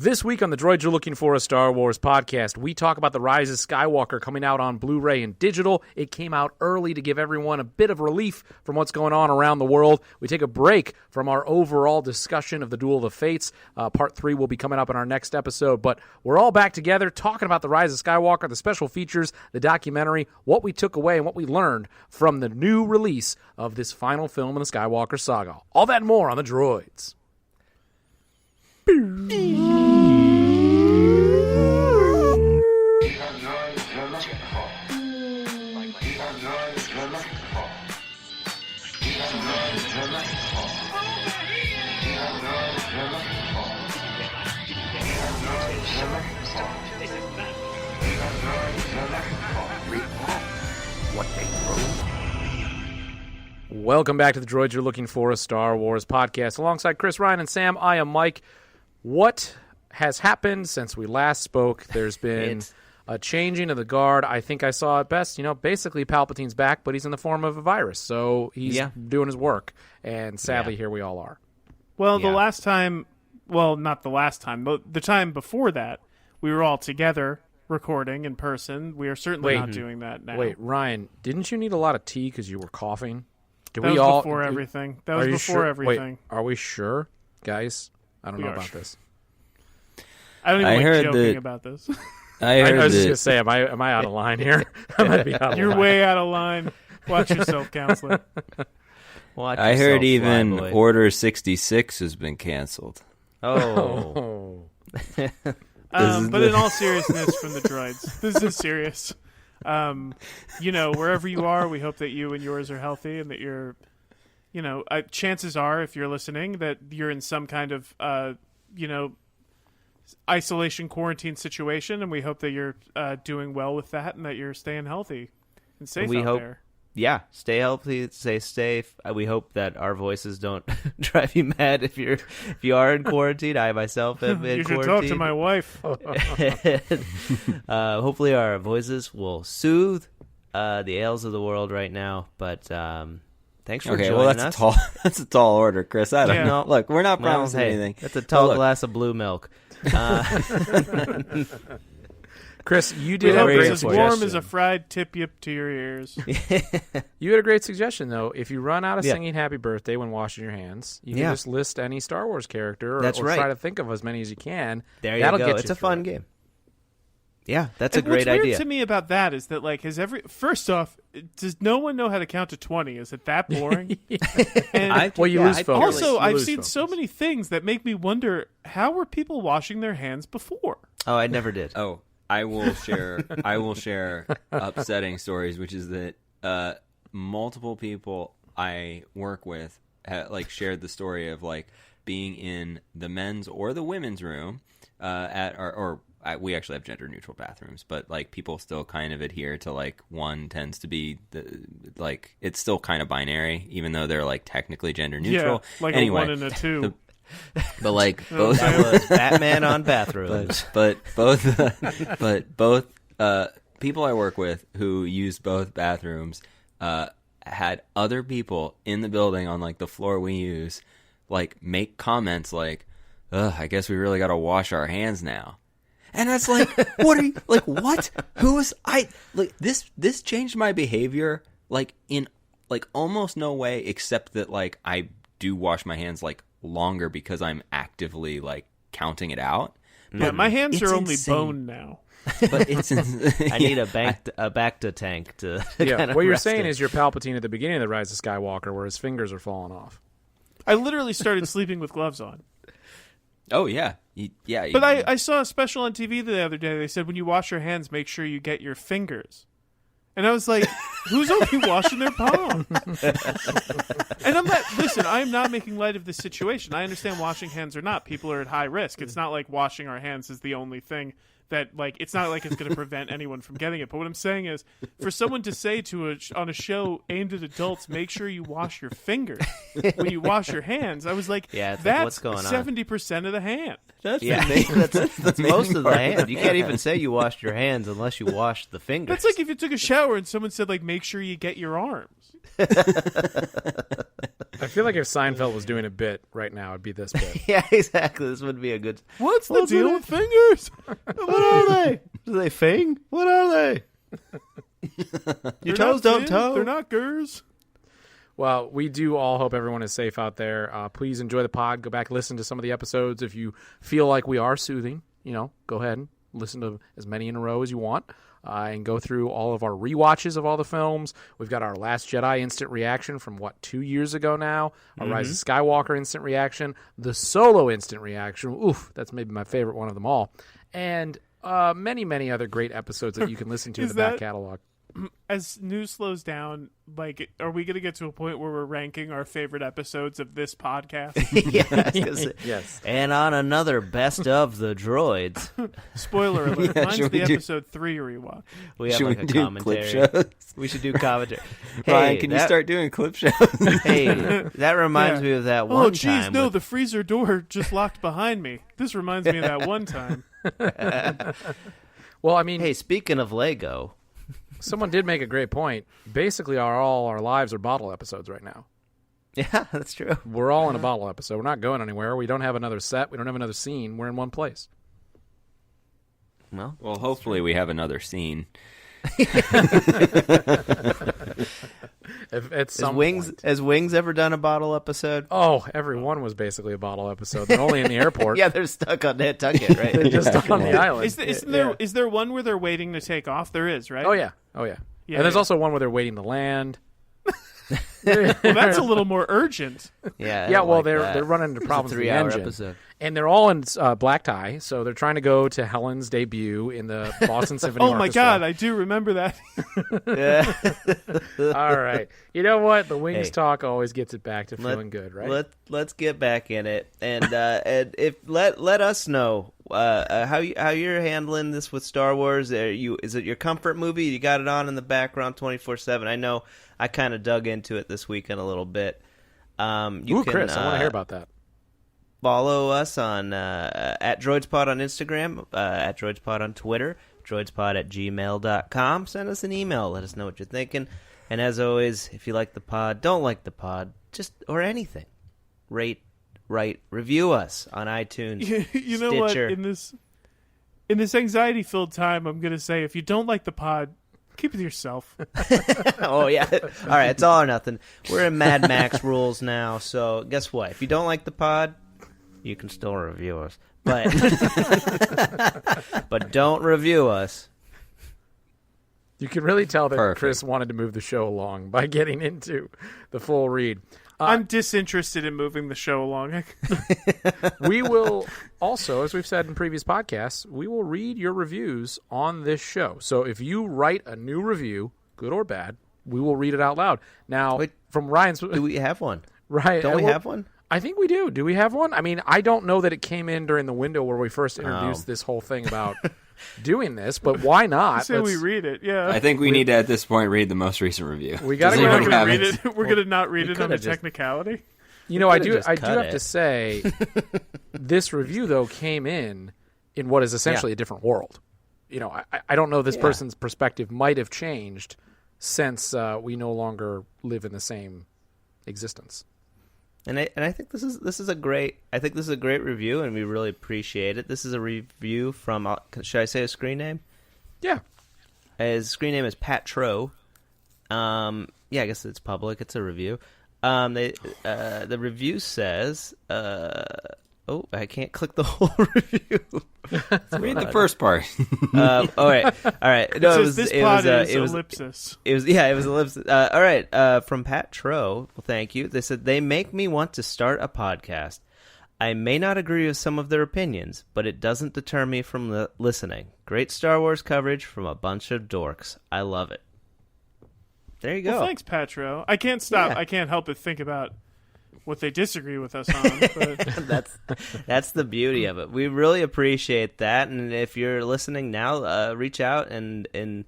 This week on the Droids You're Looking For, a Star Wars podcast, we talk about the Rise of Skywalker coming out on Blu-ray and digital. It came out early to give everyone a bit of relief from what's going on around the world. We take a break from our overall discussion of the Duel of the Fates. Part 3 will be coming up in our next episode, but we're all back together talking about the Rise of Skywalker, the special features, the documentary, what we took away and what we learned from the new release of this final film in the Skywalker saga. All that and more on the Droids. Welcome back to the Droids You're Looking For, a Star Wars podcast. Alongside Chris, Ryan, and Sam, I am Mike. What has happened since we last spoke? There's been a changing of the guard. I think I saw it best. Basically Palpatine's back, but he's in the form of a virus. So he's doing his work. And sadly, here we all are. Well, the last time, not the last time, but the time before that, we were all together recording in person. We are certainly not doing that now. Wait, Ryan, didn't you need a lot of tea because you were coughing? That was before everything. That was before everything. Wait, are we sure, guys? I don't know about this. I don't even like joking about this. I was just going to say, am I out of line here? I might be out of line. You're way out of line. Watch yourself, counselor. I heard even Order 66 has been canceled. Oh. But in all seriousness from the droids, this is serious. Wherever you are, we hope that you and yours are healthy and that you're, chances are, if you're listening, that you're in some kind of, isolation quarantine situation, and we hope that you're doing well with that and that you're staying healthy and safe out there. Yeah, stay healthy, stay safe. We hope that our voices don't drive you mad if you are in quarantine. I myself am in quarantine. You should talk to my wife. Hopefully our voices will soothe the ails of the world right now. But thanks for joining us. That's a tall order, Chris. I don't know. Look, we're not promising anything. That's a tall glass of blue milk. Chris, you did have a great suggestion. As warm as a fried tip-yip to your ears. You had a great suggestion, though. If you run out of singing Happy Birthday when washing your hands, you can just list any Star Wars character or try to think of as many as you can. That'll go. It's a fun game. Yeah, that's a great idea. What's weird to me about that is that, first off, does no one know how to count to 20? Is it that boring? You lose focus. Also, I've seen so many things that make me wonder, how were people washing their hands before? Oh, I never did. Oh, I will share upsetting stories, which is that multiple people I work with shared the story of being in the men's or the women's room we actually have gender neutral bathrooms, but people still kind of adhere to one tends to be it's still kind of binary, even though they're technically gender neutral. Yeah, anyway, a 1 and a 2. But both was Batman on bathrooms. But both people I work with who use both bathrooms had other people in the building on the floor we use make comments ugh, I guess we really got to wash our hands now. And that's what are you what? Who is this changed my behavior in almost no way, except that I do wash my hands longer because I'm actively counting it out. Yeah, my hands are only bone now. But it's I need a Bacta tank to what you're saying is you're Palpatine at the beginning of the Rise of Skywalker where his fingers are falling off. I literally started sleeping with gloves on. Oh yeah. But I saw a special on TV the other day. They said when you wash your hands, make sure you get your fingers. And I was like, who's only washing their palm? And I am not making light of this situation. I understand washing hands or not. People are at high risk. It's not like washing our hands is the only thing that, it's not like it's going to prevent anyone from getting it. But what I'm saying is, for someone to say on a show aimed at adults, make sure you wash your fingers when you wash your hands, I was like, that's what's going on? 70% of the hand. That's most of the hand. You can't even say you washed your hands unless you wash the fingers. That's like if you took a shower and someone said, make sure you get your arms. I feel like if Seinfeld was doing a bit right now, it'd be this bit. Yeah, exactly. This would be a good. What's the deal with fingers? What are they? Do they fing? What are they? Your toes don't toe. They're not gers. Well, we do all hope everyone is safe out there. Please enjoy the pod. Go back, listen to some of the episodes. If you feel like we are soothing, go ahead and listen to as many in a row as you want. And go through all of our rewatches of all the films. We've got our Last Jedi instant reaction from, 2 years ago now? Our Rise of Skywalker instant reaction. The Solo instant reaction. Oof, that's maybe my favorite one of them all. And many, many other great episodes that you can listen to in the back catalog. As news slows down, are we going to get to a point where we're ranking our favorite episodes of this podcast? Yes. And on another best of the droids. Spoiler alert. Mine's the episode 3 rewatch. We have Should like we a do commentary. clip shows? We should do commentary. Ryan, can you start doing clip shows? Hey, that reminds me of that one time. Oh, geez, no, the freezer door just locked behind me. This reminds me of that one time. Well, I mean... Hey, speaking of Lego... Someone did make a great point. Basically, all our lives are bottle episodes right now. Yeah, that's true. We're all in a bottle episode. We're not going anywhere. We don't have another set. We don't have another scene. We're in one place. Well, Hopefully we have another scene. Has Wings ever done a bottle episode? Oh, everyone was basically a bottle episode. They're only in the airport. Yeah, they're stuck on Nantucket, right? They're just stuck on the island. Is there one where they're waiting to take off? There is, right? Oh, yeah. And there's also one where they're waiting to land. Well, that's a little more urgent. Yeah. Well, they're running into problems with the engine, episode. And they're all in black tie, so they're trying to go to Helen's debut in the Boston Symphony Oh my Orchestra. God, I do remember that. All right, you know what? The Wings talk always gets it back to feeling good, right? Let's get back in it, and if let us know how you're handling this with Star Wars. Is it your comfort movie? You got it on in the background 24/7. I know I kind of dug into it this weekend a little bit. Chris, I want to hear about that. Follow us on at DroidsPod on Instagram, at DroidsPod on Twitter, droidspod@gmail.com. Send us an email. Let us know what you're thinking. And as always, if you like the pod, don't like the pod, or anything, rate, write, review us on iTunes, You know Stitcher. what? In this anxiety-filled time, I'm going to say, if you don't like the pod, keep it to yourself. Oh, yeah. All right, it's all or nothing. We're in Mad Max rules now, so guess what? If you don't like the pod, you can still review us. But but don't review us. You can really tell that Perfect. Chris wanted to move the show along by getting into the full read. I'm disinterested in moving the show along. We will also, as we've said in previous podcasts, we will read your reviews on this show. So if you write a new review, good or bad, we will read it out loud. Now, Wait, from Ryan's... Do we have one? Right. Don't we have one? I think we do. Do we have one? I mean, I don't know that it came in during the window where we first introduced this whole thing about doing this, but why not? Say we read it, yeah. I think we need to, at this point, read the most recent review. We got to Does go anyone have read it? it. We're going to not read it on a could've just- technicality. You know, I do just have cut to it. say, this review, though, came in what is essentially a different world. You know, I don't know, this person's perspective might have changed since we no longer live in the same existence. And I think this is a great review, and we really appreciate it. This is a review from should I say a screen name? Yeah. His screen name is Pat Tro. Yeah, I guess it's public. It's a review. The review says, I can't click the whole review. Read the first part. All right. No, This pod is ellipsis. It was ellipsis. All right. From Pat Tro. Well, thank you. They said they make me want to start a podcast. I may not agree with some of their opinions, but it doesn't deter me from listening. Great Star Wars coverage from a bunch of dorks. I love it. There you go. Well, thanks, Patro. I can't stop. Yeah. I can't help but think about what they disagree with us on. But That's the beauty of it. We really appreciate that, and if you're listening now, reach out, and in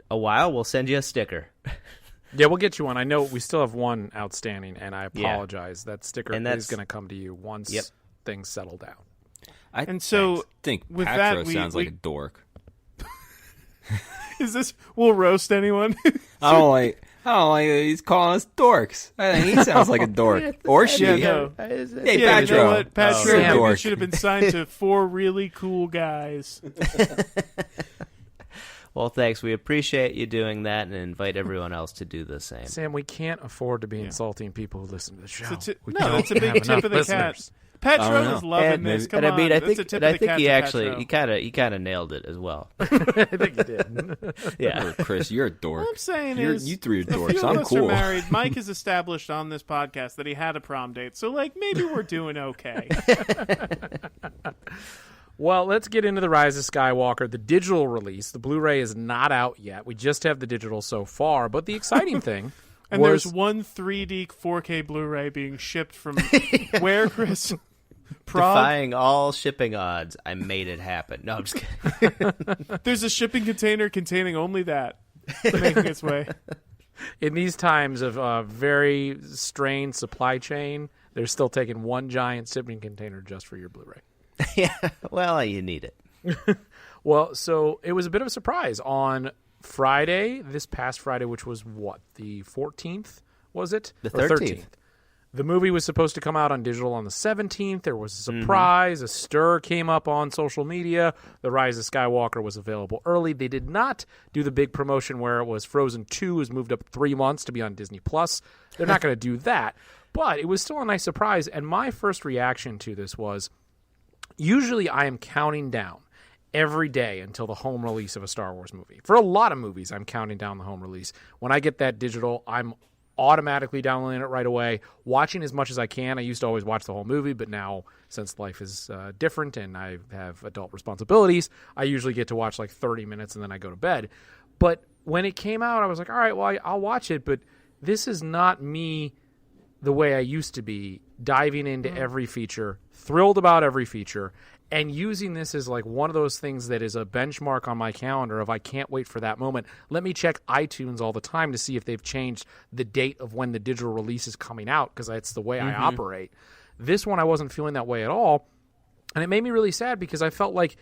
a while we'll send you a sticker. Yeah, we'll get you one. I know we still have one outstanding, and I apologize. That sticker is going to come to you once things settle down. I think with Patro that, sounds like a dork. is this? We'll roast anyone. I don't like. I don't like that he's calling us dorks. I think he sounds like a dork. Or she. Yeah, no. Hey, Yeah, you know Patro. what? Patro You're a maybe dork. should have been signed to 4 really cool guys. Well, thanks. We appreciate you doing that and invite everyone else to do the same. Sam, we can't afford to be insulting people who listen to the show. That's a big tip of the cat. Petro I don't know. is loving this. Come on, I mean, I think, that's a tip and I of the think cat he to actually, Petro. he kind of nailed it as well. I think you did. Yeah. Chris, you're a dork. What I'm saying You is, three are a few dorks. of I'm us cool. are married. Mike has established on this podcast that he had a prom date, so like maybe we're doing okay. Well, let's get into the Rise of Skywalker, the digital release. The Blu-ray is not out yet. We just have the digital so far. But the exciting thing And was... there's one 3D 4K Blu-ray being shipped from where, Chris? Prague. Defying all shipping odds, I made it happen. No, I'm just kidding. There's a shipping container containing only that making its way. In these times of very strained supply chain, they're still taking one giant shipping container just for your Blu-ray. Yeah, well, you need it. Well, so it was a bit of a surprise. On Friday, this past Friday, which was what, the 14th, was it? The Or 13th. The movie was supposed to come out on digital on the 17th. There was a surprise. A stir came up on social media. The Rise of Skywalker was available early. They did not do the big promotion where it was Frozen 2 was moved up 3 months to be on Disney+. They're not going to do that. But it was still a nice surprise. And my first reaction to this was, usually I am counting down every day until the home release of a Star Wars movie. For a lot of movies, I'm counting down the home release. When I get that digital, I'm automatically downloading it right away, watching as much as I can. I used to always watch the whole movie, but now since life is different and I have adult responsibilities, I usually get to watch like 30 minutes and then I go to bed. But when it came out, I was like, all right, well, I'll watch it, but this is not me the way I used to be, diving into every feature, thrilled about every feature, and using this as like one of those things that is a benchmark on my calendar of I can't wait for that moment. Let me check iTunes all the time to see if they've changed the date of when the digital release is coming out, because that's the way I operate. This one, I wasn't feeling that way at all, and it made me really sad because I felt like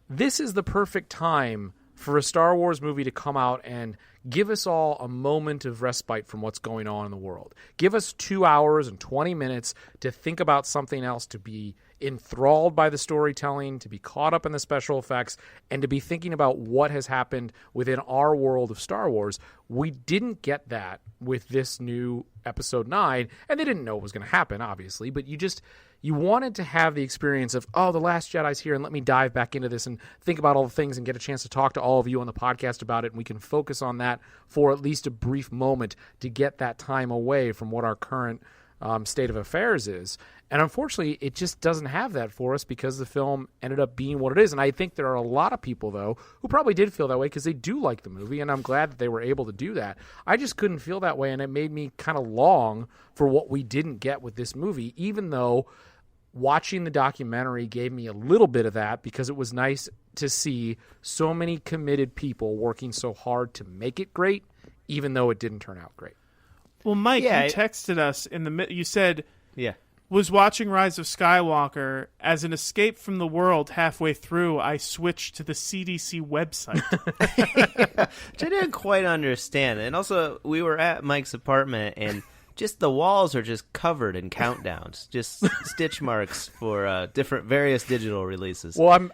this is the perfect time for a Star Wars movie to come out and give us all a moment of respite from what's going on in the world. Give us 2 hours and 20 minutes to think about something else, to be enthralled by the storytelling, to be caught up in the special effects, and to be thinking about what has happened within our world of Star Wars. We didn't get that with this new Episode 9, and they didn't know it was going to happen, obviously, but you wanted to have the experience of, oh, The Last Jedi's here, and let me dive back into this and think about all the things and get a chance to talk to all of you on the podcast about it, and we can focus on that for at least a brief moment to get that time away from what our current state of affairs is. And unfortunately, it just doesn't have that for us because the film ended up being what it is. And I think there are a lot of people, though, who probably did feel that way because they do like the movie, and I'm glad that they were able to do that. I just couldn't feel that way, and it made me kind of long for what we didn't get with this movie, even though watching the documentary gave me a little bit of that because it was nice to see so many committed people working so hard to make it great, even though it didn't turn out great. Well, Mike, Yeah, you texted us you said, Yeah. was watching Rise of Skywalker as an escape from the world. Halfway through, I switched to the CDC website. Which I didn't quite understand. And also, we were at Mike's apartment, and just the walls are just covered in countdowns, just stitch marks for various digital releases. Well,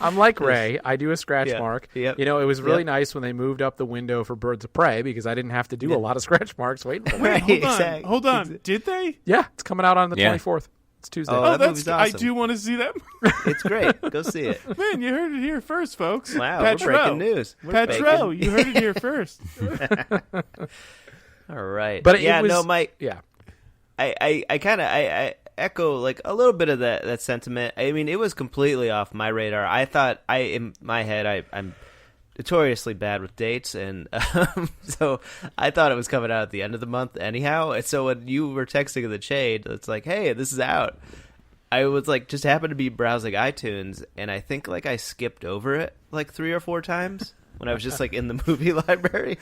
I'm like Ray. I do a scratch Yeah. mark. Yep. You know, it was really Yep. nice when they moved up the window for Birds of Prey because I didn't have to do a lot of scratch marks waiting for Wait, it. hold on. Exactly. Hold on. Did they? Yeah, it's coming out on the Yeah. 24th. It's Tuesday. Oh, Oh, that that's movie's I awesome. do want to see that. It's great. Go see it. Man, you heard it here first, folks. Wow, Petro. we're breaking news. We're Petro, breaking- you heard it here first. All right. But yeah, it was, no, Mike, yeah. I echo like a little bit of that sentiment. I mean, it was completely off my radar. I thought in my head I'm notoriously bad with dates, and so I thought it was coming out at the end of the month anyhow. And so when you were texting in the shade, it's like, hey, this is out. I was like, just happened to be browsing iTunes, and I think like I skipped over it like 3 or 4 times when I was just like in the movie library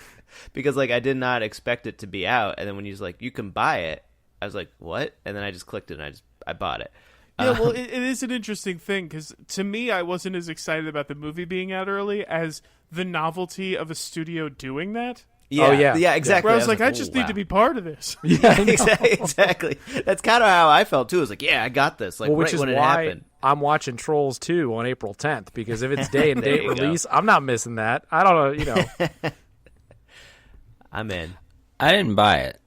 because like I did not expect it to be out. And then when he was like, you can buy it, I was like, what? And then I just clicked it and I bought it. Yeah, well, it is an interesting thing because to me, I wasn't as excited about the movie being out early as the novelty of a studio doing that. Yeah, Oh, yeah. yeah, exactly. Where I was like, I "Oh, just wow." need to be part of this. Yeah, exactly. That's kind of how I felt too. I was like, yeah, I got this. Like, which right is when it why happened. I'm watching Trolls 2 on April 10th, because if it's day and There date you go. release, I'm not missing that. I don't know, you know. I'm in. I didn't buy it.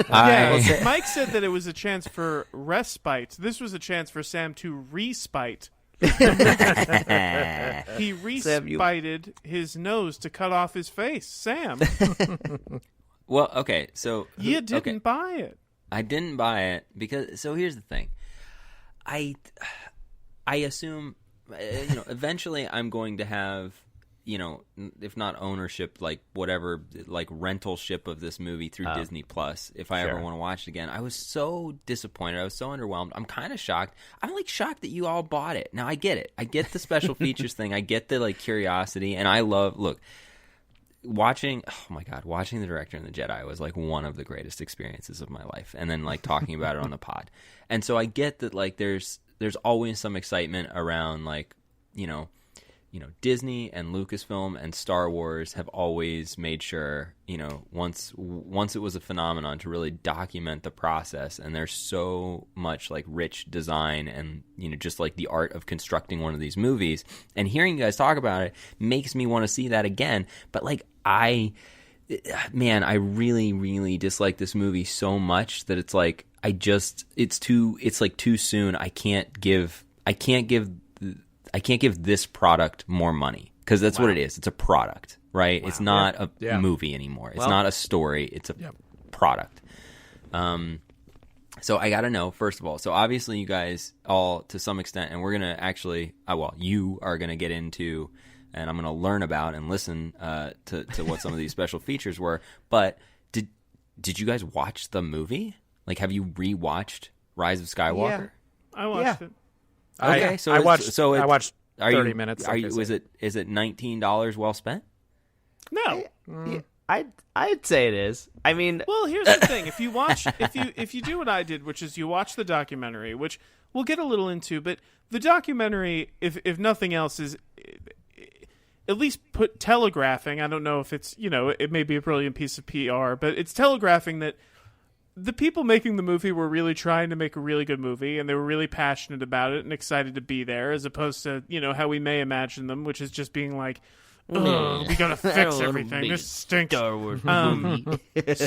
Yeah, Mike said that it was a chance for respite. This was a chance for Sam to respite. He Sam, you- respited his nose to cut off his face. Sam, Well, okay, so you didn't okay. buy it. I didn't buy it because. So here's the thing. I assume, eventually I'm going to have, if not ownership, like whatever, like rentalship of this movie through Disney Plus. If I ever Sure. want to watch it again, I was so disappointed. I was so underwhelmed. I'm kind of shocked. I'm like shocked that you all bought it. Now I get it. I get the special features thing. I get the like curiosity, and I love watching the director and the Jedi was like one of the greatest experiences of my life, and then like talking about it on the pod. And so I get that like there's always some excitement around like Disney and Lucasfilm and Star Wars have always made sure, once it was a phenomenon, to really document the process. And there's so much like rich design and, just like the art of constructing one of these movies. And hearing you guys talk about it makes me want to see that again. But like I really, really dislike this movie so much that it's like it's like too soon. I can't give this product more money, because that's what it is. It's a product, right? It's not a movie anymore. It's not a story. It's a product. So I got to know, first of all, so obviously you guys all, to some extent, and we're going to actually, you are going to get into, and I'm going to learn about and listen to what some of these special features were. But did you guys watch the movie? Like, have you rewatched Rise of Skywalker? I watched it. Okay, I watched 30 minutes. Is it $19 well spent? No. I'd say it is. I mean, Well, here's the thing: if you do what I did, which is you watch the documentary, which we'll get a little into, but the documentary, if nothing else, is at least telegraphing. I don't know if it's it may be a brilliant piece of PR, but it's telegraphing that the people making the movie were really trying to make a really good movie, and they were really passionate about it and excited to be there, as opposed to how we may imagine them, which is just being like, ugh, we gotta fix everything. This stinks. Star Wars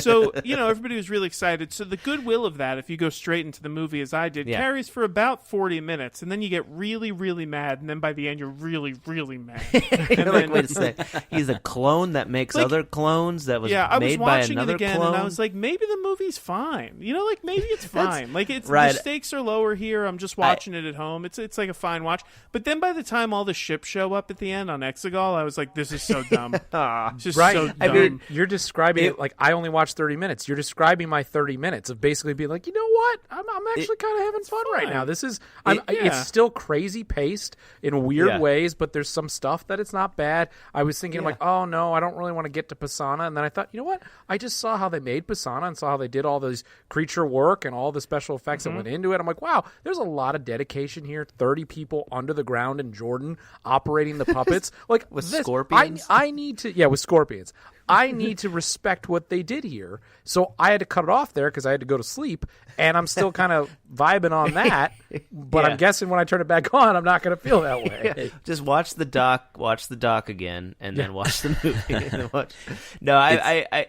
So, everybody was really excited. So the goodwill of that, if you go straight into the movie as I did, carries for about 40 minutes, and then you get really, really mad, and then by the end you're really, really mad. You're like, wait a second. He's a clone that makes other clones that was I was made by watching another it again, clone? and I was like, maybe the movie's fine. Maybe it's fine. Like, it's right. the stakes are lower here. I'm just watching it at home. It's like a fine watch. But then by the time all the ships show up at the end on Exegol, I was like, this is so dumb. It's just Right. so dumb. I mean, you're describing it like I only watched 30 minutes. You're describing my 30 minutes of basically being like, you know what? I'm actually kind of having fun right now. This is it's still crazy paced in weird ways, but there's some stuff that it's not bad. I was thinking like, oh no, I don't really want to get to Pisana, and then I thought, you know what? I just saw how they made Pisana and saw how they did all those creature work and all the special effects that went into it. I'm like, wow, there's a lot of dedication here. 30 people under the ground in Jordan operating the puppets like With this. scorpions? I need to with scorpions. I need to respect what they did here. So I had to cut it off there because I had to go to sleep, and I'm still kind of vibing on that. But I'm guessing when I turn it back on, I'm not going to feel that way. Just watch the doc again, and then watch the movie. And then watch. No, I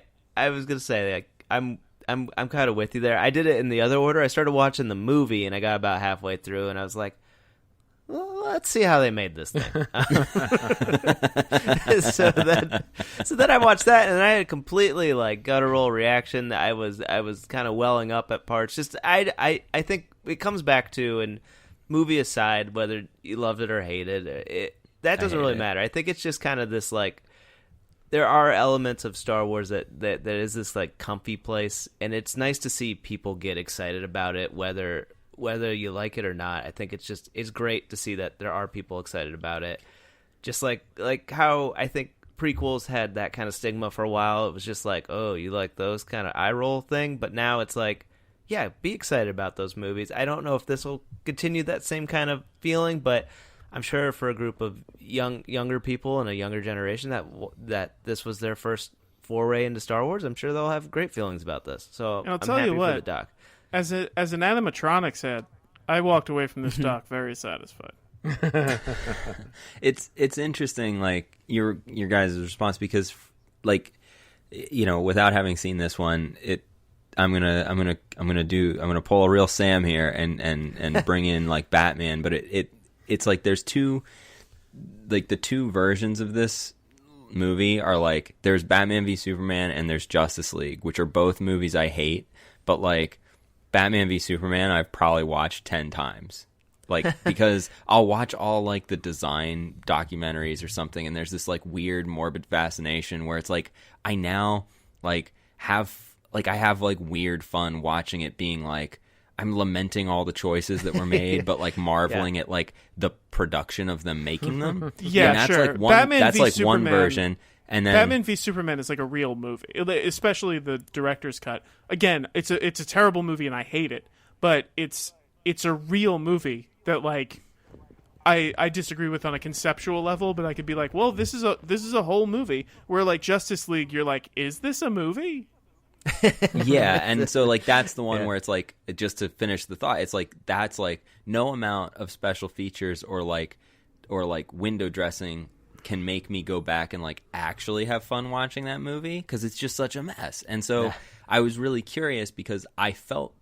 was gonna say, like, I'm kind of with you there. I did it in the other order. I started watching the movie, and I got about halfway through, and I was like, well, let's see how they made this thing. So then I watched that, and I had a completely like guttural reaction. I was kind of welling up at parts. Just I think it comes back to, and movie aside, whether you loved it or hated it, that doesn't really matter. I think it's just kind of this like, there are elements of Star Wars that is this like comfy place, and it's nice to see people get excited about it, whether you like it or not. I think it's great to see that there are people excited about it. Just like how I think prequels had that kind of stigma for a while. It was just like, oh, you like those kind of eye roll thing, but now it's like, yeah, be excited about those movies. I don't know if this will continue that same kind of feeling, but I'm sure for a group of younger people and a younger generation that this was their first foray into Star Wars, I'm sure they'll have great feelings about this. So And I'll I'm tell happy you what, for the doc. As an animatronics head, I walked away from this doc very satisfied. It's interesting, like your guys' response, because like, you know, without having seen this one, I'm gonna pull a real Sam here and bring in like Batman, but it's like there's two, like the two versions of this movie are like there's Batman v Superman and there's Justice League, which are both movies I hate, but like Batman v Superman I've probably watched 10 times. Like, because I'll watch all like the design documentaries or something, and there's this like weird morbid fascination where it's like I now like I have like weird fun watching it, being like I'm lamenting all the choices that were made, but like marveling at like the production of them making them. Yeah, and that's sure. like one Batman that's v like Superman, one version. And then Batman v Superman is like a real movie, especially the director's cut. Again, it's a terrible movie and I hate it, but it's a real movie that like I disagree with on a conceptual level, but I could be like, well, this is a whole movie. Where like Justice League, you're like, is this a movie? Yeah, and so like that's the one where it's like, just to finish the thought, it's like that's like no amount of special features or like window dressing can make me go back and like actually have fun watching that movie, because it's just such a mess. And so I was really curious, because I felt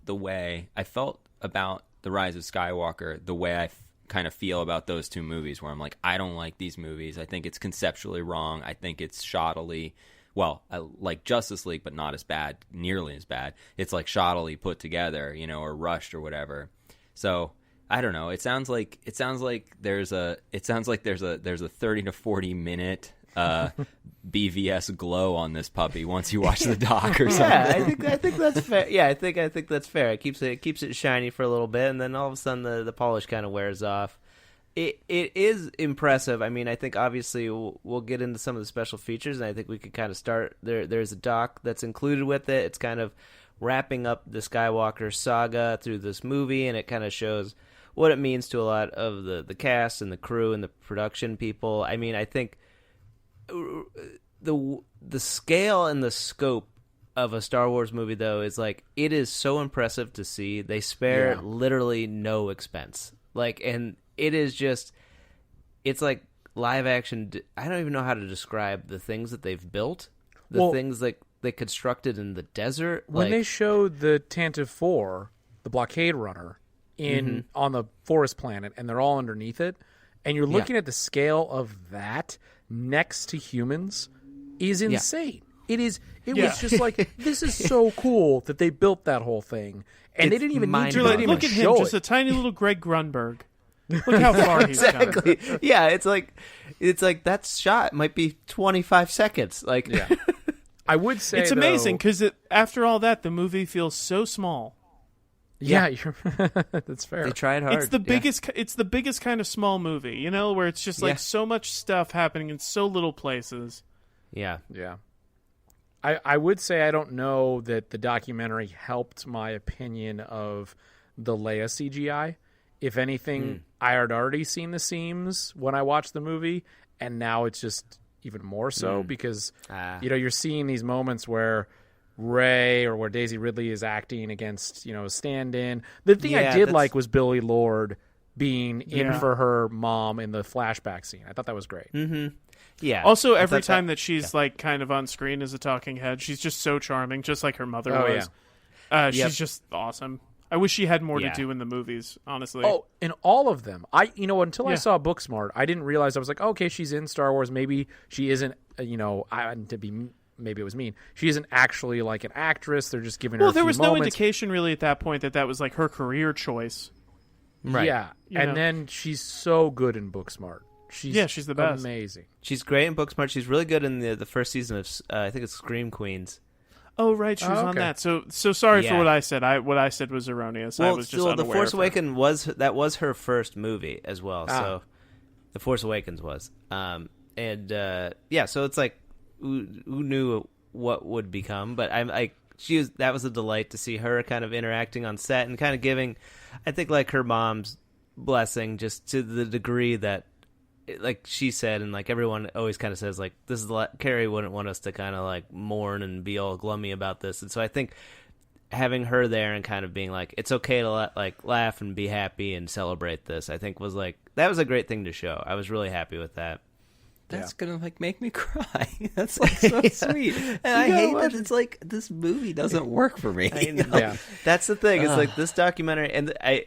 about the Rise of Skywalker the way I kind of feel about those two movies, where I'm like, I don't like these movies. I think it's conceptually wrong. I think it's shoddily, well, I like Justice League, but not as bad, nearly as bad. It's like shoddily put together, you know, or rushed or whatever. So I don't know. It sounds like there's a 30 to 40 minute BVS glow on this puppy once you watch the doc or something. Yeah, I think that's fair. Yeah, I think that's fair. It keeps it shiny for a little bit, and then all of a sudden the polish kind of wears off. It is impressive. I mean, I think obviously we'll get into some of the special features, and I think we could kind of start there. There's a doc that's included with it. It's kind of wrapping up the Skywalker saga through this movie, and it kind of shows what it means to a lot of the cast and the crew and the production people. I mean, I think the scale and the scope of a Star Wars movie, though, is like, it is so impressive to see. They spare literally no expense. Like, and it is just, it's like live action. I don't even know how to describe the things that they've built, things like they constructed in the desert. When they showed the Tantive 4, the blockade runner, on the forest planet, and they're all underneath it, and you're looking at the scale of that next to humans, is insane. It is. It was just like, this is so cool that they built that whole thing, and they didn't even need to. Look at him, just a tiny little Greg Grunberg. Look how far he's come. Yeah, it's like that shot might be 25 seconds. Like, I would say it's amazing, because after all that, the movie feels so small. Yeah, that's fair. They tried hard. It's the biggest. It's the biggest kind of small movie, you know, where it's just like so much stuff happening in so little places. Yeah. I would say I don't know that the documentary helped my opinion of the Leia CGI. If anything, I had already seen the seams when I watched the movie, and now it's just even more so because you know, you're seeing these moments where Rey or where Daisy Ridley is acting against, you know, a stand-in. The thing I did like was Billy Lord being in for her mom in the flashback scene. I thought that was great. Mm-hmm. Yeah. Also, every time that she's like kind of on screen as a talking head, she's just so charming, just like her mother was. Yeah. She's just awesome. I wish she had more to do in the movies, honestly. Oh, in all of them. Until I saw Booksmart, I didn't realize. I was like, okay, she's in Star Wars. Maybe she isn't, maybe it was mean. She isn't actually like an actress. They're just giving her a few moments. Well, there was no indication really at that point that was like her career choice. Right. Yeah. And then she's so good in Booksmart. She's the best. Amazing. She's great in Booksmart. She's really good in the first season of, I think it's Scream Queens. Oh, right, she was on that. So sorry for what I said. What I said was erroneous. Well, I was just unaware The Force of her. Awakens was her first movie as well. So The Force Awakens was. So it's like, who knew what would become? But that was a delight to see her kind of interacting on set and kind of giving, I think, like her mom's blessing, just to the degree that, like she said, and like everyone always kind of says, like, this is Carrie wouldn't want us to kind of like mourn and be all glummy about this, and so I think having her there and kind of being like, it's okay to laugh and be happy and celebrate this, I think was like, that was a great thing to show. I was really happy with that. That's gonna like make me cry. That's like so sweet, and I hate that it's like this movie doesn't work for me. I know. Yeah. That's the thing. It's like this documentary, and I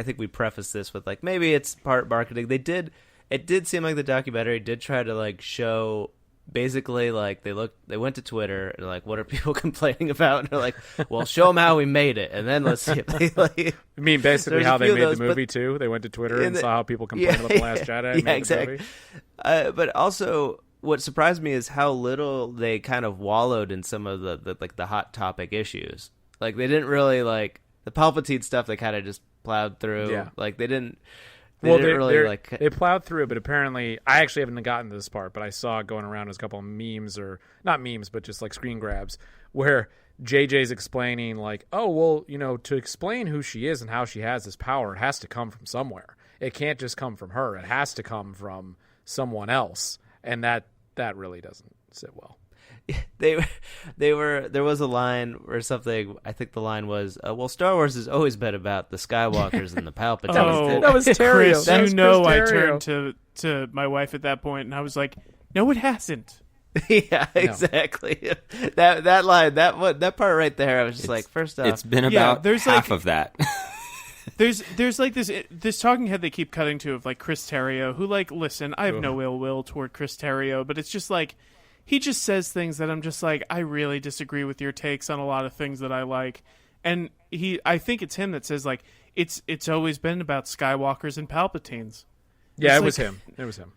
think we preface this with like maybe it's part marketing. It did seem like the documentary did try to like show basically like they went to Twitter and like, what are people complaining about? And they're like, well, show them how we made it, and then let's see if they like. You mean basically how they made the movie too? They went to Twitter and saw how people complained about The Last Jedi. And made exactly. The movie? But also, what surprised me is how little they kind of wallowed in some of the hot topic issues. Like they didn't really like the Palpatine stuff. They kind of just plowed through. Yeah. Like they didn't. They plowed through it, but apparently I actually haven't gotten to this part, but I saw it going around as a couple of memes, or not memes, but just like screen grabs, where JJ's explaining like, oh, well, to explain who she is and how she has this power, it has to come from somewhere. It can't just come from her. It has to come from someone else, and that really doesn't sit well. There was a line or something. I think the line was, "Well, Star Wars has always been about the Skywalkers and the Palpatines." That was Terrio. Chris, That was I Chris Terrio. turned to my wife at that point, and I was like, "No, it hasn't." Yeah, exactly. That line, that part right there, I was just like, first off, it's been about there's half like- of that. There's like this talking head they keep cutting to of like Chris Terrio, who like, listen, I have no ill will toward Chris Terrio, but it's just like he just says things that I'm just like, I really disagree with your takes on a lot of things that I like. And I think it's him that says like it's always been about Skywalkers and Palpatines. Yeah, It's it was like- him. It was him.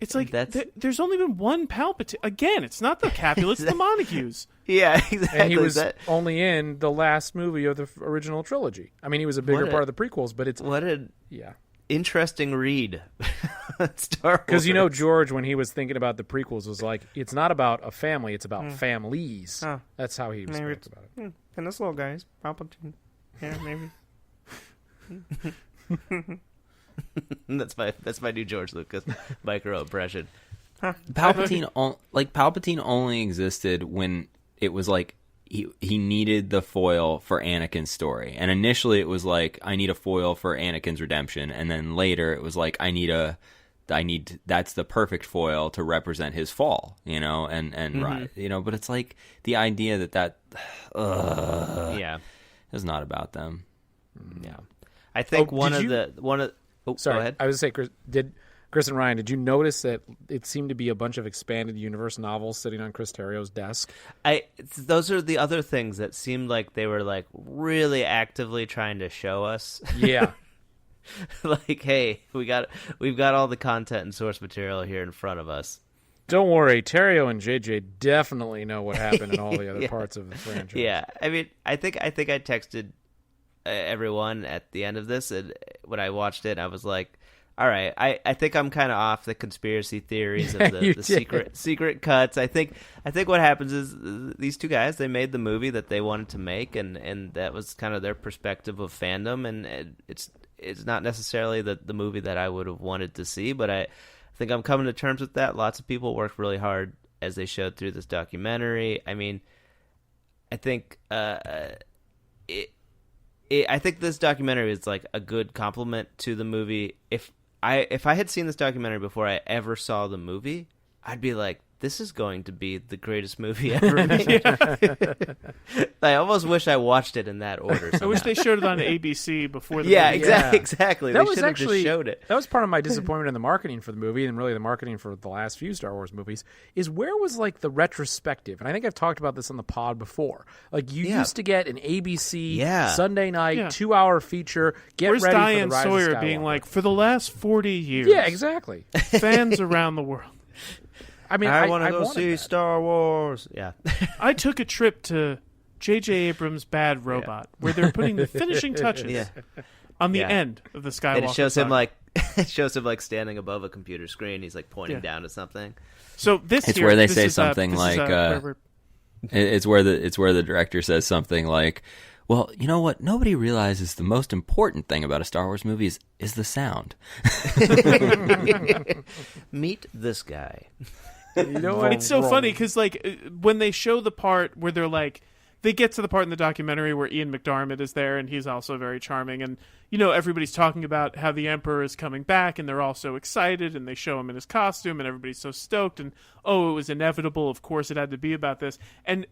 It's like That's- there's only been one Palpatine. Again, it's not the Capulets, it's the Montagues. yeah, exactly. And he was That- only in the last movie of the original trilogy. I mean, he was a bigger part of the prequels, but it's what an yeah. interesting read. Star Wars. Because George, when he was thinking about the prequels, was like, it's not about a family; it's about families. Oh. That's how he was Maybe spoke about it. And this little guy's Palpatine. Yeah, maybe. that's my new George Lucas micro impression. Palpatine only existed when it was like he needed the foil for Anakin's story, and initially it was like, I need a foil for Anakin's redemption, and then later it was like, that's the perfect foil to represent his fall, and but it's like the idea that Yeah, is not about them. yeah. I think Oh, one did of the. Oh, Sorry, go ahead. I was going to say, Chris and Ryan, did you notice that it seemed to be a bunch of expanded universe novels sitting on Chris Terrio's desk? Those are the other things that seemed like they were like really actively trying to show us. Yeah. Like, hey, we've got all the content and source material here in front of us. Don't worry, Terrio and JJ definitely know what happened in all the other parts of the franchise. Yeah, I mean, I think I texted everyone at the end of this, and when I watched it, I was like, all right, I think I'm kind of off the conspiracy theories of the secret cuts. I think what happens is these two guys, they made the movie that they wanted to make, and that was kind of their perspective of fandom, and it's not necessarily the movie that I would have wanted to see, but I think I'm coming to terms with that. Lots of people worked really hard, as they showed through this documentary. I mean, I think I think this documentary is like a good compliment to the movie. If I had seen this documentary before I ever saw the movie, I'd be like, this is going to be the greatest movie ever made. I almost wish I watched it in that order. I wish they showed it on ABC before the Yeah, movie. exactly. That They was should have actually just showed it. That was part of my disappointment in the marketing for the movie, and really the marketing for the last few Star Wars movies, is where was like the retrospective? And I think I've talked about this on the pod before. Like you used to get an ABC Sunday night 2-hour feature. Where's Ready Diane for the Rise of Sawyer Skywalker. being like, for the last 40 years, Yeah, exactly. fans around the world. I mean, I want to go wanted see that. Star Wars. Yeah. I took a trip to J.J. Abrams' Bad Robot, where they're putting the finishing touches on the Yeah. end of the Skywalker And it shows him saga. like standing above a computer screen. He's like pointing down at something. So this It's here, where they this say is, something this like, is, it's where the director says something like, Well, you know what? Nobody realizes the most important thing about a Star Wars movie is the sound. Meet this guy. You know what? It's so funny because like when they show the part where they're like, they get to the part in the documentary where Ian McDiarmid is there, and he's also very charming. And, you know, everybody's talking about how the Emperor is coming back, and they're all so excited, and they show him in his costume, and everybody's so stoked, and, oh, it was inevitable. Of course it had to be about this. And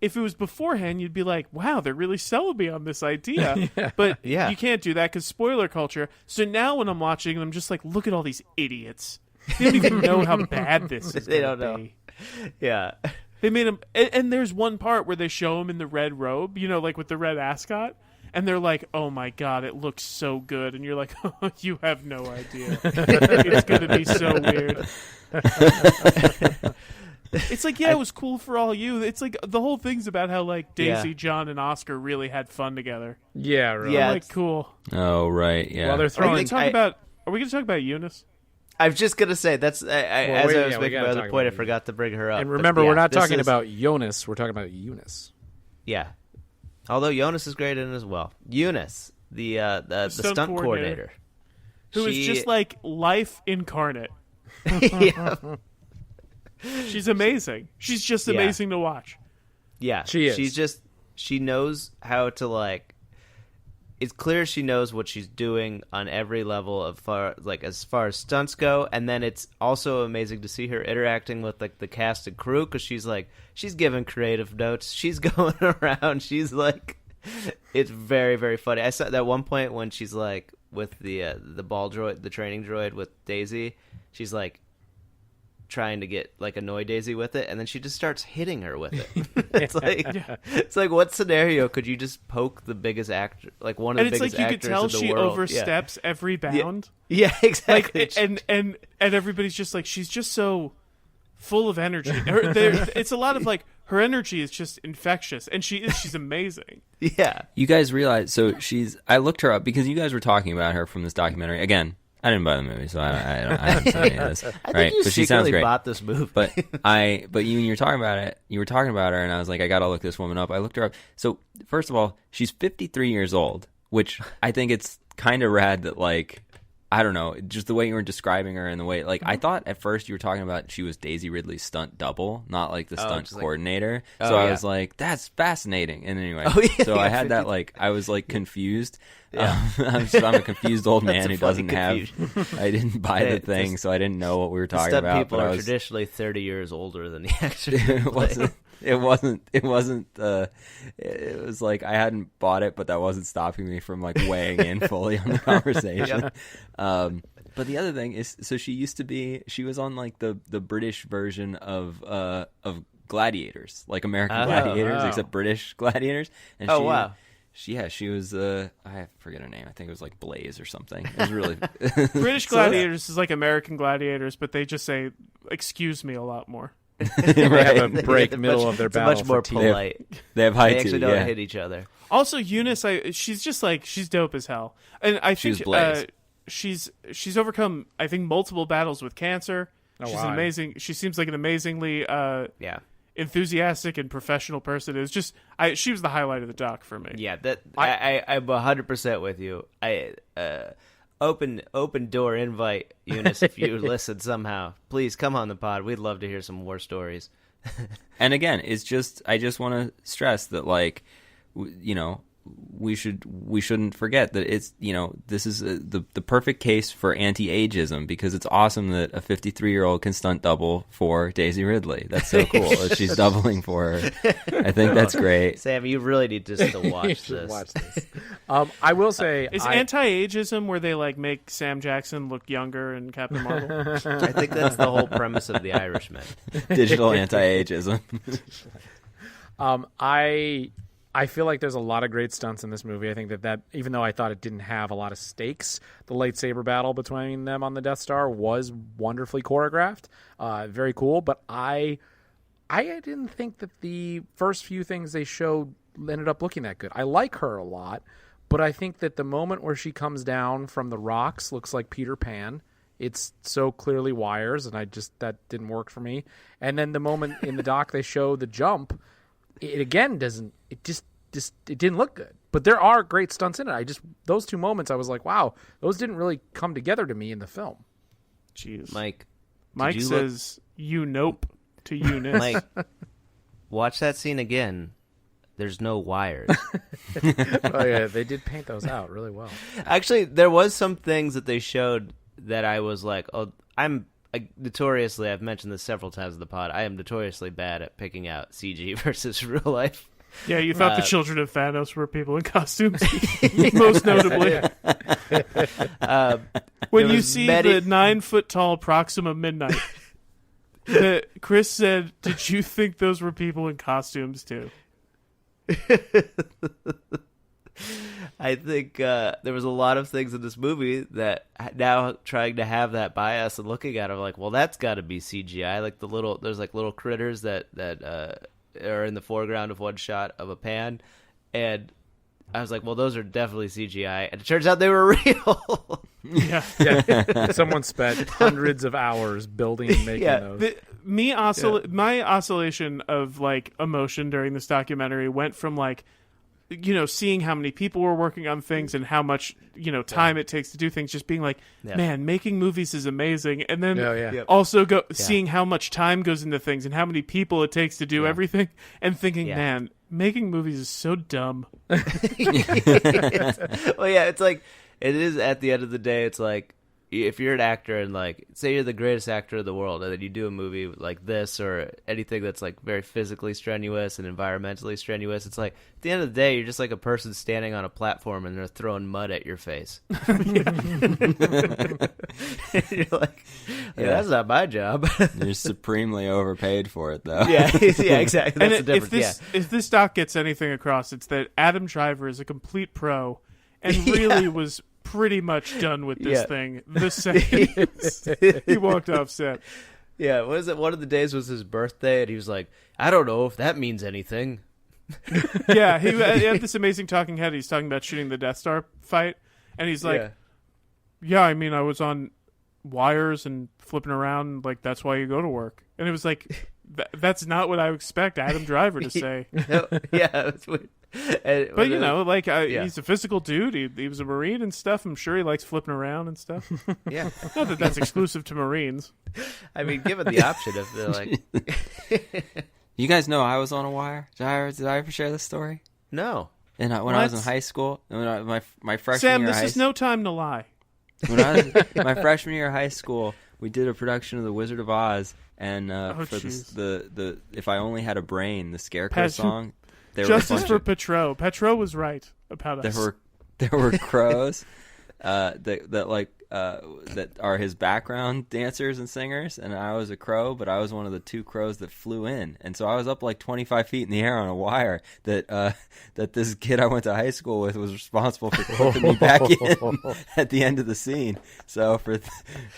if it was beforehand, you'd be like, wow, they're really selling me on this idea. But you can't do that because spoiler culture. So now when I'm watching, I'm just like, look at all these idiots. They don't even know how bad this is. They don't know. Yeah. They made him, and there's one part where they show him in the red robe, you know, like with the red ascot, and they're like, "Oh my god, it looks so good," and you're like, "Oh, you have no idea, it's gonna be so weird." It's like, yeah, it was cool for all you. It's like the whole thing's about how like Daisy, John, and Oscar really had fun together. Yeah, right. I'm like, cool. Oh, right, yeah. Well, they're Are we throwing. going to talk about Eunice? I was just gonna say that's as I was making my other point, I about forgot to bring her up. And remember, we're not talking is- about Jonas. We're talking about Eunice. Yeah, although Jonas is great in it as well. Eunice, the stunt coordinator, who is just like life incarnate. yeah, She's amazing. She's just amazing to watch. yeah, She is. She knows how to like. It's clear she knows what she's doing on every level as far as stunts go, and then it's also amazing to see her interacting with like the cast and crew because she's giving creative notes, she's going around, she's like, it's very very funny. I saw that one point when she's like with the ball droid, the training droid with Daisy, she's like trying to get like annoy Daisy with it, and then she just starts hitting her with it. It's like what scenario could you just poke the biggest actor, like one of the biggest actors in the world? And it's like you could tell she oversteps every bound. Yeah, exactly. Like, and everybody's just like, she's just so full of energy. It's a lot of like, her energy is just infectious, and she's amazing. Yeah. You guys realize, so I looked her up because you guys were talking about her from this documentary. Again, I didn't buy the movie, so I haven't seen any of this. I think you but she sounds great. bought this movie. But you were talking about it. You were talking about her, and I was like, I gotta look this woman up. I looked her up. So first of all, she's 53 years old, which I think it's kind of rad that like, I don't know, just the way you were describing her and the way, like, I thought at first you were talking about she was Daisy Ridley's stunt double, not like the stunt coordinator. Like, I was like, that's fascinating. And anyway, I had that like, I was like confused. Yeah. I'm a confused old man who doesn't confusion. have. I didn't buy the thing, so I didn't know what we were talking stunt about. People are traditionally 30 years older than the actors. It wasn't. It was like I hadn't bought it, but that wasn't stopping me from like weighing in fully on the conversation. But the other thing is, so she was on like the British version of Gladiators, like American Gladiators, except British Gladiators. And she was I forget her name. I think it was like Blaze or something. It was really British Gladiators is like American Gladiators, but they just say "excuse me" a lot more. They have a break middle of their battle. Much more polite. They have high They actually don't hit each other. Also, Eunice, she's just like, she's dope as hell, and I think she's overcome, I think, multiple battles with cancer. She's amazing. She seems like an amazingly enthusiastic and professional person. It was just she was the highlight of the doc for me. Yeah, I'm 100% with you. Open door invite, Eunice, if you listen somehow. Please come on the pod. We'd love to hear some war stories. And again, I just want to stress that, like, you know, we shouldn't forget that it's, you know, this is the perfect case for anti-ageism, because it's awesome that a 53-year-old can stunt double for Daisy Ridley. That's so cool that she's doubling for her. I think that's great. Sam, you really need to watch this. Watch this. I will say, is anti-ageism where they like make Sam Jackson look younger in Captain Marvel? I think that's the whole premise of The Irishman. Digital anti-ageism. I feel like there's a lot of great stunts in this movie. I think that even though I thought it didn't have a lot of stakes, the lightsaber battle between them on the Death Star was wonderfully choreographed. Very cool. But I didn't think that the first few things they showed ended up looking that good. I like her a lot, but I think that the moment where she comes down from the rocks looks like Peter Pan. It's so clearly wires, and that didn't work for me. And then the moment in the doc they show the jump, it again doesn't it didn't look good. But there are great stunts in it. Those two moments, I was like, wow, those didn't really come together to me in the film. Jeez. Mike says, you nope to Eunice. Mike, watch that scene again. There's no wires. Oh, yeah, they did paint those out really well. Actually, there was some things that they showed that I was like, oh, I've mentioned this several times in the pod, I am notoriously bad at picking out CG versus real life. Yeah, you thought the children of Thanos were people in costumes, most notably. When you see the 9-foot-tall Proxima Midnight, Chris said, "Did you think those were people in costumes too?" I think there was a lot of things in this movie that now trying to have that bias and looking at it, I'm like, well, that's got to be CGI. Like there's like little critters that are in the foreground of one shot of a pan, and I was like, well, those are definitely CGI, and it turns out they were real. Yeah. Someone spent hundreds of hours building and making those. My oscillation of like emotion during this documentary went from like, seeing how many people were working on things and how much, time it takes to do things, just being like, man, making movies is amazing. And then also seeing how much time goes into things and how many people it takes to do everything, and thinking, man, making movies is so dumb. It's like, it is at the end of the day, it's like, if you're an actor and like, say you're the greatest actor in the world, and then you do a movie like this or anything that's like very physically strenuous and environmentally strenuous, it's like at the end of the day, you're just like a person standing on a platform and they're throwing mud at your face. You're like, that's not my job. You're supremely overpaid for it, though. Yeah, exactly. That's the difference. If this doc gets anything across, it's that Adam Driver is a complete pro and really was pretty much done with this thing the second he walked off set. Yeah, what is it? One of the days was his birthday, and he was like, I don't know if that means anything. Yeah, he had this amazing talking head. He's talking about shooting the Death Star fight, and he's like, yeah, I mean, I was on wires and flipping around, like, that's why you go to work. And it was like, that's not what I expect Adam Driver to say. That's weird. But he's a physical dude. He was a Marine and stuff. I'm sure he likes flipping around and stuff. Yeah, not that that's exclusive to Marines. I mean, given the option, if they're like, you guys know I was on a wire. Did I ever share this story? No. And when I was in high school, my freshman Sam, year, this is no time to lie. When I was my freshman year of high school, we did a production of The Wizard of Oz, and for the If I Only Had a Brain, the Scarecrow song. Justice for Petro. Petro was right about us. There were crows that are his background dancers and singers, and I was a crow, but I was one of the two crows that flew in, and so I was up like 25 feet in the air on a wire that this kid I went to high school with was responsible for clipping me back in at the end of the scene. So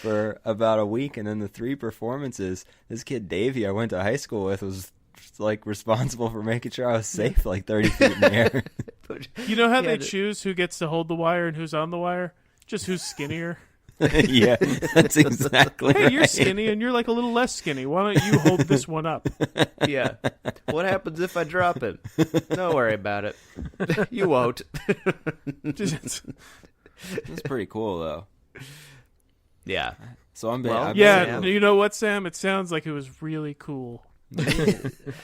for about a week, and then the 3 performances, this kid Davey I went to high school with was like responsible for making sure I was safe like 30 feet in the air. You know how they choose who gets to hold the wire and who's on the wire? Just who's skinnier. Yeah, that's exactly Hey, right. you're skinny and you're like a little less skinny. Why don't you hold this one up? Yeah. What happens if I drop it? Don't worry about it. You won't. It's pretty cool, though. Yeah. So I'm you know what, Sam? It sounds like it was really cool.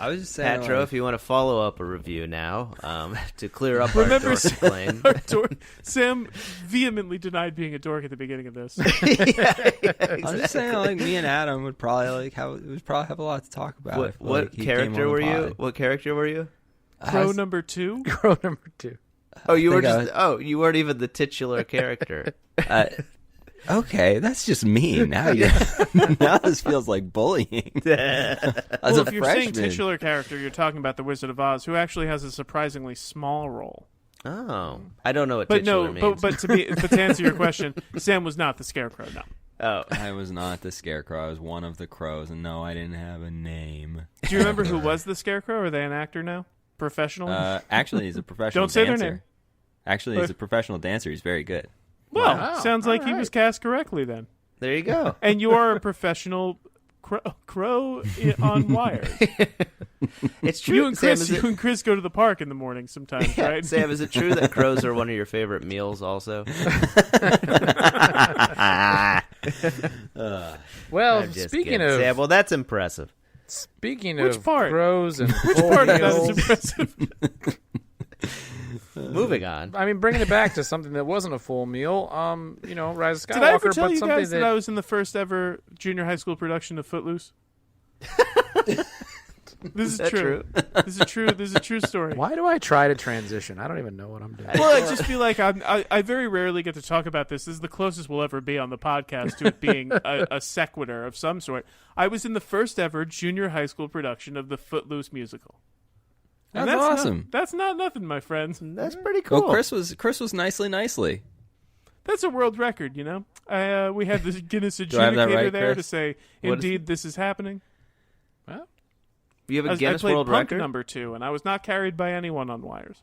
I was just saying, Patro, if you want to follow up a review now to clear up our dork claim. Sam vehemently denied being a dork at the beginning of this. Exactly. I'm just saying, like, me and Adam would probably have a lot to talk about. What character were you? What character were you? Crow number 2. Crow number 2. Oh, you weren't even the titular character. Okay, that's just mean. Now this feels like bullying. If you're saying titular character, you're talking about the Wizard of Oz, who actually has a surprisingly small role. Oh, I don't know what titular means. But to answer your question, Sam was not the Scarecrow. No. Oh, I was not the Scarecrow. I was one of the crows, and no, I didn't have a name. Do you remember who was the Scarecrow? Are they an actor now? Professional? Actually, he's a professional. Don't say dancer. their name. Actually, he's a professional dancer. He's very good. Well, sounds like he was cast correctly then. there you go. And you are a professional crow on wires. It's true. You and Sam, Chris, Chris go to the park in the morning sometimes, right? Sam, is it true that crows are one of your favorite meals also? Well, I'm just speaking kidding. of Sam, well, that's impressive. speaking Which of part? crows and Which full part of that is meals, impressive? Moving on. I mean, bringing it back to something that wasn't a full meal. Rise of Skywalker, Did I ever tell but you something guys that I was in the first ever junior high school production of Footloose? This is that true. This is a true story. Why do I try to transition? I don't even know what I'm doing. Well, I just feel like I very rarely get to talk about this. This is the closest we'll ever be on the podcast to it being a sequitur of some sort. I was in the first ever junior high school production of the Footloose musical. And That's awesome. That's not nothing, my friends. That's pretty cool. Well, Chris was nicely. That's a world record, you know. We had the Guinness Do I have that adjudicator right, there Chris? to say, What is indeed, this is happening. Well, You have a I Guinness played World punk Record? number 2, and I was not carried by anyone on wires.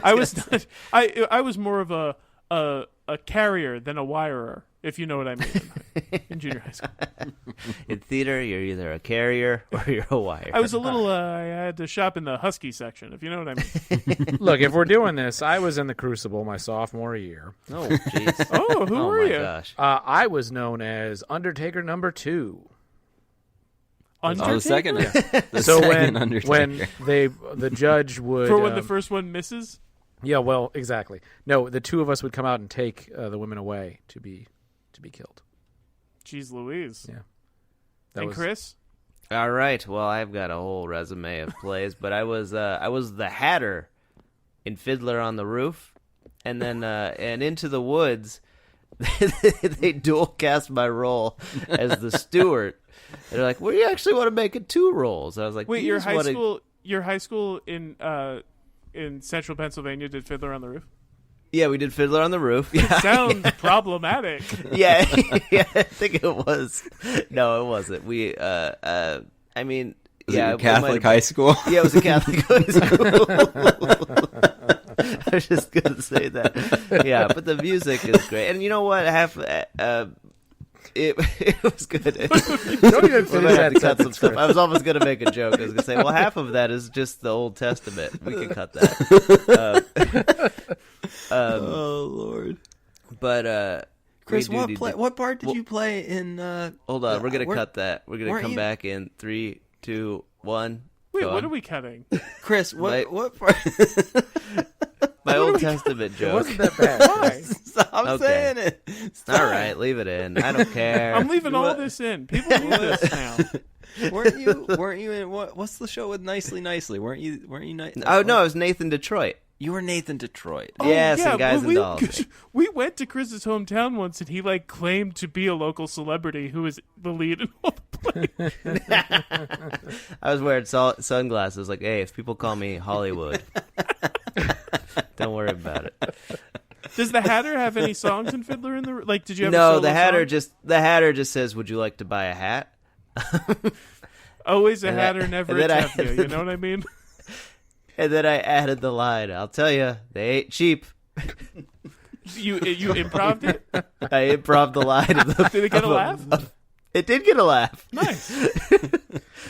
I was not. I was more of a carrier than a wirer, if you know what I mean. In junior high school, In theater, you're either a carrier or you're a wire. I was a little. I had to shop in the Husky section, if you know what I mean. look, if we're doing this, I was in the Crucible my sophomore year. Oh, jeez. Oh, who were my you? gosh. I was known as Undertaker number 2. Undertaker? Oh, the second. The So second when Undertaker. the judge would For when the first one misses. yeah, well, exactly. No, the two of us would come out and take the women away to be killed. Jeez Louise. Yeah. And Chris? All right. Well, I've got a whole resume of plays, but I was the Hatter in Fiddler on the Roof, and then and Into the Woods. They dual cast my role as the steward. They're like, "Well, you actually want to make it 2 roles?" I was like, Wait, "You just wanna-" your high school in central Pennsylvania did Fiddler on the Roof? Yeah, we did Fiddler on the Roof. Yeah, Sounds problematic. yeah, yeah. I think it was. No, it wasn't. We. I mean, Was yeah, it your it Catholic might have- high school? Yeah, it was a Catholic high school. I was just gonna say that. Yeah, but the music is great, and you know what? It was good. Don't even We're finish gonna have that to cut some sentence, stuff. Chris. I was almost gonna make a joke. I was gonna say, well, half of that is just the Old Testament. We can cut that. Oh Lord, But Chris, we do need to- what part did you play in? Hold on, we're gonna cut that. We're gonna weren't come you- back in 3, 2, 1. Wait, Go what on. are we cutting? Chris, Right. what part? My Old Testament It joke. wasn't that bad. Why? Stop Okay. saying it. Stop. All right, leave it in. I don't care. I'm leaving all What? this in. People need this now. Weren't you in what's the show with Nicely? Weren't you Oh no, it was Nathan Detroit. You were Nathan Detroit. Yes, yeah, and Guys but and Dolls. we went to Chris's hometown once, and he claimed to be a local celebrity who is the lead in all the plays. I was wearing sunglasses. Like, hey, if people call me Hollywood, don't worry about it. Does the Hatter have any songs in Fiddler in the Did you have a No, solo the Hatter song? just says, "Would you like to buy a hat?" Always a and Hatter, that- never and a then I- Tefia. You know what I mean? And then I added the line, "I'll tell you, they ain't cheap." You improv'd it. I improv the line. Did it get a laugh? It did get a laugh. Nice.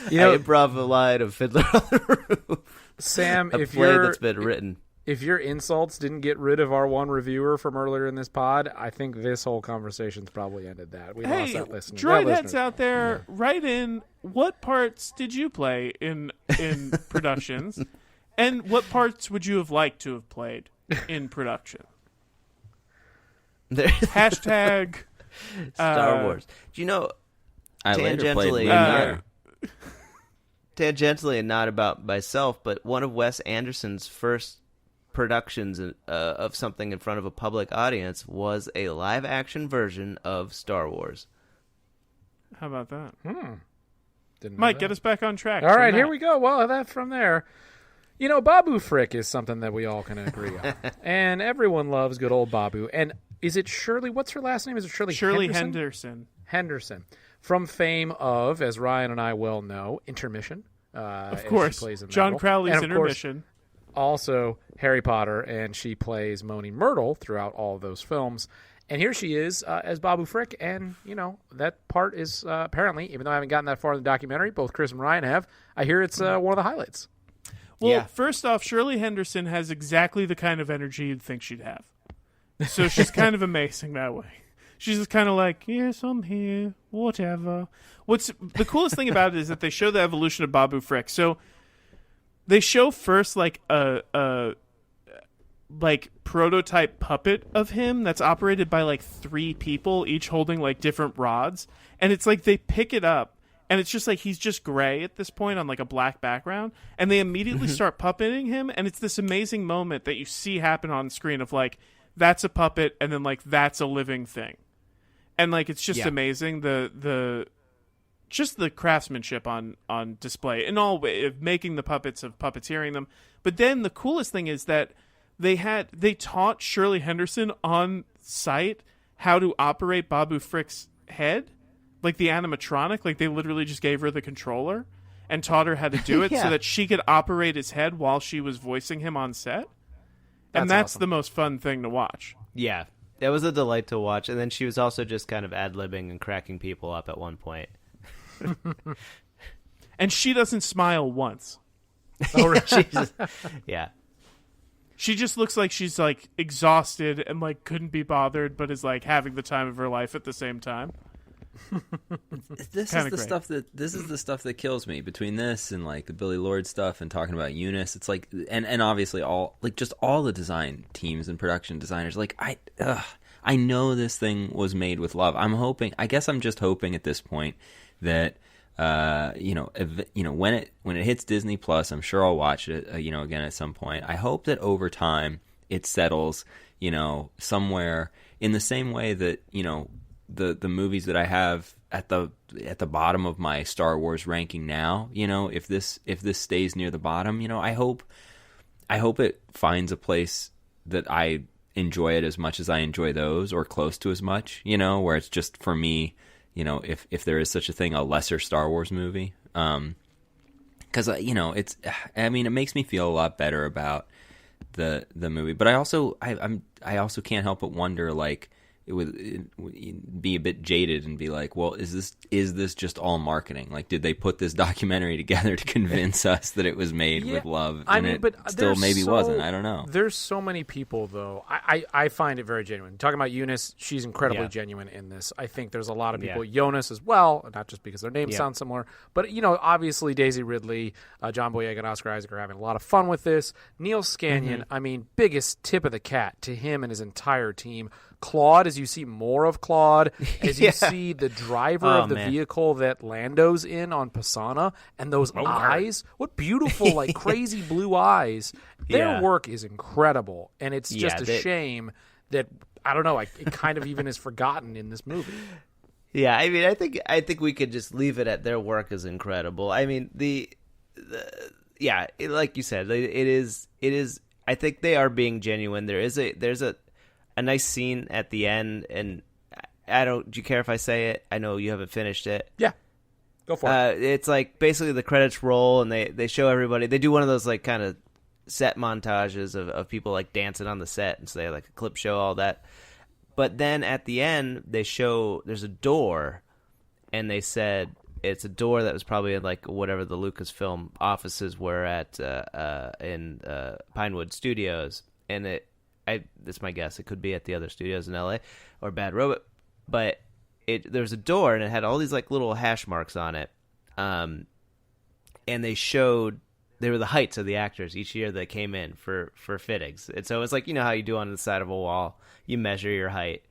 You know, I improv the line of Fiddler on the Roof, Sam, a if play your that's been written. if your insults didn't get rid of our one reviewer from earlier in this pod, I think this whole conversation's probably ended that. We lost Hey, that listener. droid that heads listener. out there, write in what parts did you play in productions, and what parts would you have liked to have played in production? Hashtag Star Wars. Do you know, I later played Tangentially, Lumiere. tangentially and not about myself, but one of Wes Anderson's first productions of something in front of a public audience was a live-action version of Star Wars. How about that? Didn't know Mike, that. get us back on track. All from right, here that. we go. Well, that from there. You know, Babu Frick is something that we all can agree on. And everyone loves good old Babu. And is it Shirley? What's her last name? Is it Shirley Henderson. Henderson. From fame of, as Ryan and I well know, Intermission. Of course. Plays in that John role. Crowley's And of course, Intermission. also Harry Potter, and she plays Moaning Myrtle throughout all of those films. And here she is as Babu Frick, and, that part is apparently, even though I haven't gotten that far in the documentary, both Chris and Ryan have, I hear it's one of the highlights. Well, first off, Shirley Henderson has exactly the kind of energy you'd think she'd have. So she's kind of amazing that way. She's just kind of like, yes, I'm here, whatever. What's the coolest thing about it is that they show the evolution of Babu Frick. So they show first like a prototype puppet of him that's operated by like 3 people, each holding like different rods. And it's like they pick it up, and it's just like he's just gray at this point on like a black background. And they immediately start puppeting him. And it's this amazing moment that you see happen on screen of like, that's a puppet, and then like that's a living thing. And like it's just amazing the craftsmanship on display in all way of making the puppets, of puppeteering them. But then the coolest thing is that they taught Shirley Henderson on site how to operate Babu Frick's head, like the animatronic. Like they literally just gave her the controller and taught her how to do it so that she could operate his head while she was voicing him on set. And that's awesome. the most fun thing to watch. Yeah, that was a delight to watch. And then she was also just kind of ad-libbing and cracking people up at one point. And she doesn't smile once. Oh, Jesus. Yeah. She just looks like she's like exhausted and like couldn't be bothered, but is like having the time of her life at the same time. This is the stuff that kills me. Between this and like the Billy Lord stuff and talking about Eunice, it's like, and obviously all the design teams and production designers. Like I know this thing was made with love. I guess I'm just hoping at this point that when it hits Disney Plus, I'm sure I'll watch it again at some point. I hope that over time it settles somewhere in the same way that the movies that I have at the bottom of my Star Wars ranking now, if this stays near the bottom, I hope it finds a place that I enjoy it as much as I enjoy those, or close to as much, where it's just for me, if there is such a thing, a lesser Star Wars movie. Because it makes me feel a lot better about the movie. But I also can't help but wonder, like, it would be a bit jaded and be like, well, is this just all marketing? Like, did they put this documentary together to convince us that it was made with love? But still maybe wasn't. I don't know. There's so many people, though. I find it very genuine. Talking about Eunice, she's incredibly genuine in this. I think there's a lot of people, Jonas as well, not just because their names sound similar, but, obviously Daisy Ridley, John Boyega, and Oscar Isaac are having a lot of fun with this. Neil Scanlon, biggest tip of the cat to him and his entire team. Claude, as you see more of Claude, as you see the driver of the vehicle that Lando's in on Pisana, and those eyes, what beautiful, like, crazy blue eyes. Their work is incredible, and it's just a shame that, I don't know, it kind of even is forgotten in this movie. Yeah, I think we could just leave it at their work is incredible. I mean, like you said, it is. I think they are being genuine. There's a nice scene at the end, and do you care if I say it? I know you haven't finished it. Yeah, go for it. It's like basically the credits roll, and they show everybody. They do one of those like kind of set montages of people like dancing on the set, and so they have like a clip show, all that. But then at the end, they show there's a door, and they said it's a door that was probably in like whatever the Lucasfilm offices were at in Pinewood Studios, and that's my guess. It could be at the other studios in LA or Bad Robot, but there's a door and it had all these like little hash marks on it, and they were the heights of the actors each year that came in for fittings, and so it's like how you do on the side of a wall, you measure your height.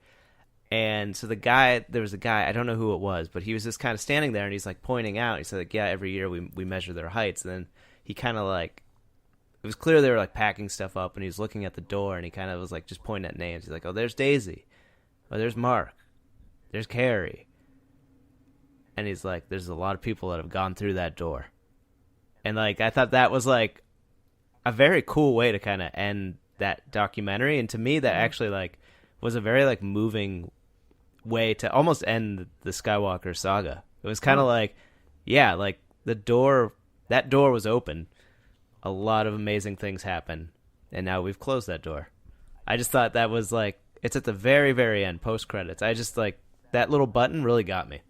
And so there was a guy, I don't know who it was, but he was just kind of standing there and he's like pointing out. He said like, yeah, every year we measure their heights, and then he kind of like. It was clear they were like packing stuff up, and he was looking at the door, and he kind of was like just pointing at names. He's like, "Oh, there's Daisy. Oh, there's Mark. There's Carrie." And he's like, "There's a lot of people that have gone through that door." And like, I thought that was like a very cool way to kind of end that documentary, and to me, that actually like was a very like moving way to almost end the Skywalker saga. It was kind of like, yeah, like that door was open. A lot of amazing things happen, and now we've closed that door. I just thought that was like It's at the very, very end, post credits. I just like that little button really got me.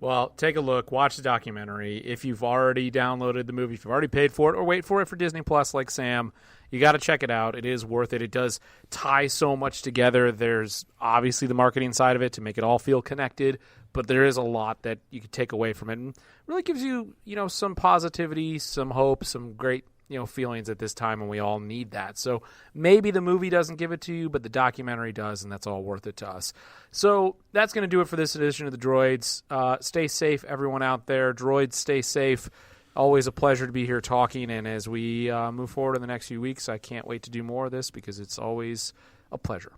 Well, take a look, watch the documentary. If you've already downloaded the movie, if you've already paid for it, or wait for it for Disney Plus like Sam, you got to check it out. It is worth it. It does tie so much together. There's obviously the marketing side of it to make it all feel connected, but there is a lot that you can take away from it. And really gives you, some positivity, some hope, some great, feelings at this time, and we all need that. So maybe the movie doesn't give it to you, but the documentary does, and that's all worth it to us. So that's going to do it for this edition of the Droids. Stay safe, everyone out there. Droids, stay safe. Always a pleasure to be here talking, and as we move forward in the next few weeks, I can't wait to do more of this because it's always a pleasure.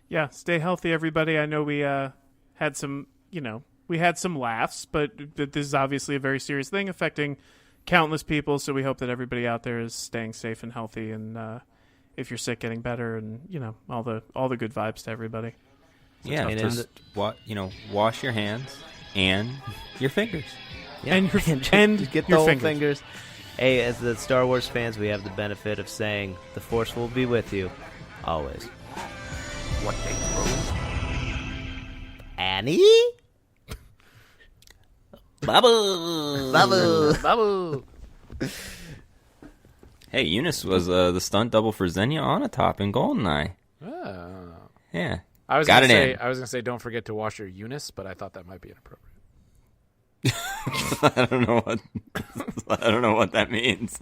Yeah, stay healthy, everybody. I know we had some, we had some laughs, but this is obviously a very serious thing affecting countless people, so we hope that everybody out there is staying safe and healthy, and if you're sick, getting better, and all the good vibes to everybody. Yeah, just wash your hands and your fingers. Yeah. And get the your whole fingers. Hey, as the Star Wars fans, we have the benefit of saying the Force will be with you always. What they throw. Annie? Babu. Babu. Hey, Eunice was the stunt double for Xenia Onatopp in GoldenEye. Oh. Yeah, I was got gonna it in. I was going to say don't forget to wash your Eunice, but I thought that might be inappropriate. I don't know what that means.